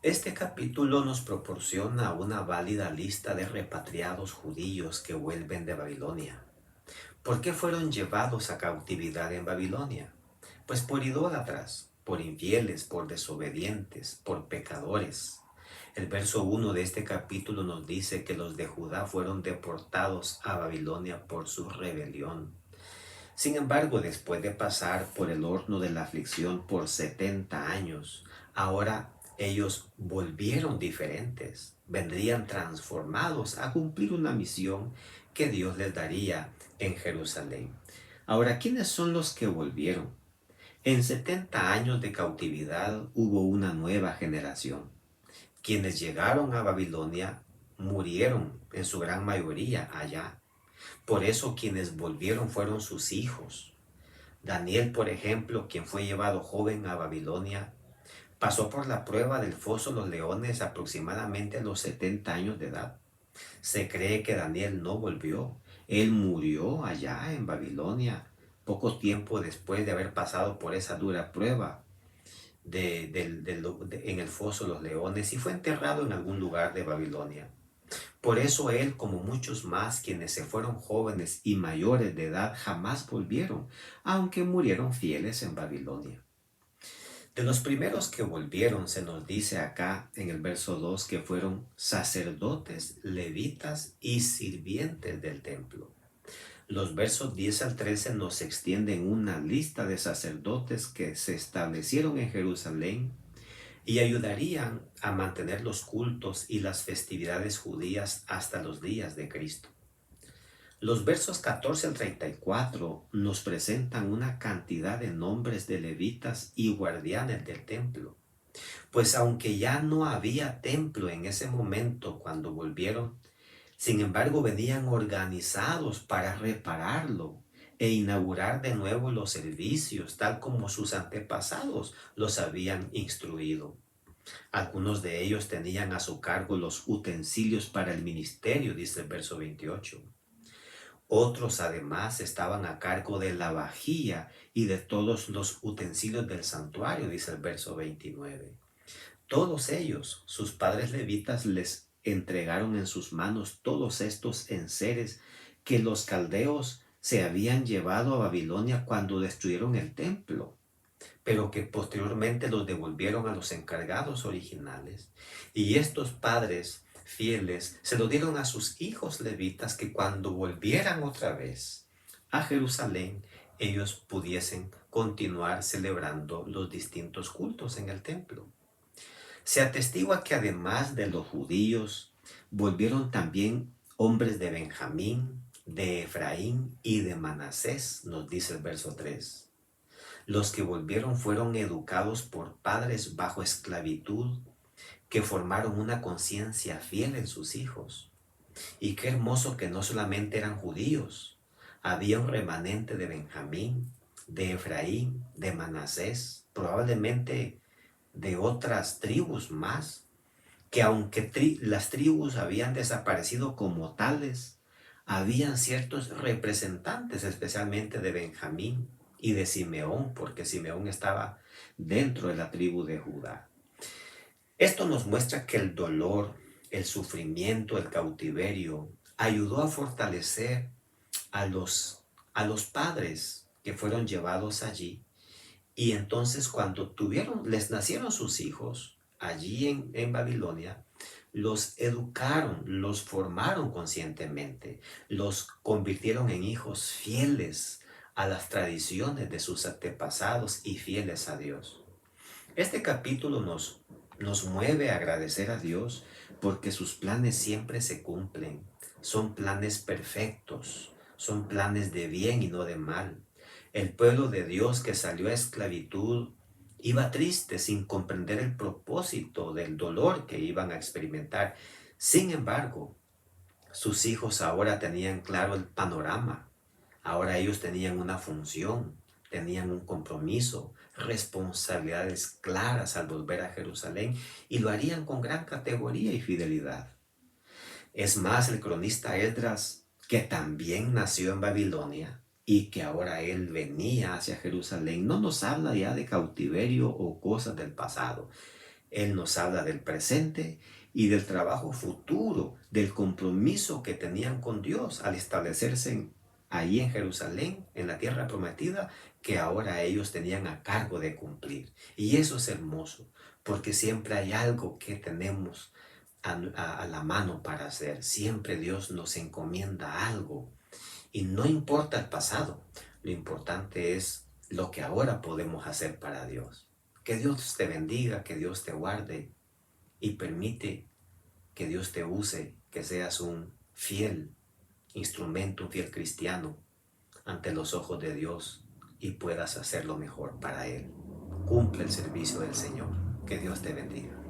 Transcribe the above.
Este capítulo nos proporciona una válida lista de repatriados judíos que vuelven de Babilonia. ¿Por qué fueron llevados a cautividad en Babilonia? Pues por idólatras, por infieles, por desobedientes, por pecadores. El verso 1 de este capítulo nos dice que los de Judá fueron deportados a Babilonia por su rebelión. Sin embargo, después de pasar por el horno de la aflicción por 70 años, ahora ellos volvieron diferentes, vendrían transformados a cumplir una misión que Dios les daría en Jerusalén. Ahora, ¿quiénes son los que volvieron? En 70 años de cautividad hubo una nueva generación. Quienes llegaron a Babilonia murieron en su gran mayoría allá. Por eso quienes volvieron fueron sus hijos. Daniel, por ejemplo, quien fue llevado joven a Babilonia, pasó por la prueba del foso de los leones aproximadamente a los 70 años de edad. Se cree que Daniel no volvió. Él murió allá en Babilonia, poco tiempo después de haber pasado por esa dura prueba en el foso de los leones y fue enterrado en algún lugar de Babilonia. Por eso él, como muchos más quienes se fueron jóvenes y mayores de edad, jamás volvieron, aunque murieron fieles en Babilonia. De los primeros que volvieron se nos dice acá en el verso 2 que fueron sacerdotes, levitas y sirvientes del templo. Los versos 10 al 13 nos extienden una lista de sacerdotes que se establecieron en Jerusalén y ayudarían a mantener los cultos y las festividades judías hasta los días de Cristo. Los versos 14 al 34 nos presentan una cantidad de nombres de levitas y guardianes del templo, pues aunque ya no había templo en ese momento cuando volvieron, sin embargo venían organizados para repararlo e inaugurar de nuevo los servicios tal como sus antepasados los habían instruido. Algunos de ellos tenían a su cargo los utensilios para el ministerio, dice el verso 28. Otros además estaban a cargo de la vajilla y de todos los utensilios del santuario, dice el verso 29. Todos ellos, sus padres levitas, les entregaron en sus manos todos estos enseres que los caldeos se habían llevado a Babilonia cuando destruyeron el templo, pero que posteriormente los devolvieron a los encargados originales. Y estos padres fieles se lo dieron a sus hijos levitas que cuando volvieran otra vez a Jerusalén, ellos pudiesen continuar celebrando los distintos cultos en el templo. Se atestigua que además de los judíos, volvieron también hombres de Benjamín, de Efraín y de Manasés, nos dice el verso 3. Los que volvieron fueron educados por padres bajo esclavitud que formaron una conciencia fiel en sus hijos. Y qué hermoso que no solamente eran judíos, había un remanente de Benjamín, de Efraín, de Manasés, probablemente de otras tribus más, que aunque las tribus habían desaparecido como tales, habían ciertos representantes, especialmente de Benjamín y de Simeón, porque Simeón estaba dentro de la tribu de Judá. Esto nos muestra que el dolor, el sufrimiento, el cautiverio ayudó a fortalecer a los padres que fueron llevados allí. Y entonces cuando les nacieron sus hijos allí en Babilonia, los educaron, los formaron conscientemente, los convirtieron en hijos fieles a las tradiciones de sus antepasados y fieles a Dios. Este capítulo nos mueve a agradecer a Dios porque sus planes siempre se cumplen. Son planes perfectos, son planes de bien y no de mal. El pueblo de Dios que salió a esclavitud iba triste sin comprender el propósito del dolor que iban a experimentar. Sin embargo, sus hijos ahora tenían claro el panorama. Ahora ellos tenían una función, tenían un compromiso, responsabilidades claras al volver a Jerusalén y lo harían con gran categoría y fidelidad. Es más, el cronista Esdras, que también nació en Babilonia y que ahora él venía hacia Jerusalén, no nos habla ya de cautiverio o cosas del pasado. Él nos habla del presente y del trabajo futuro, del compromiso que tenían con Dios al establecerse ahí en Jerusalén, en la tierra prometida, que ahora ellos tenían a cargo de cumplir. Y eso es hermoso, porque siempre hay algo que tenemos a la mano para hacer. Siempre Dios nos encomienda algo. Y no importa el pasado, lo importante es lo que ahora podemos hacer para Dios. Que Dios te bendiga, que Dios te guarde y permite que Dios te use, que seas un fiel instrumento, un fiel cristiano ante los ojos de Dios y puedas hacer lo mejor para Él. Cumple el servicio del Señor. Que Dios te bendiga.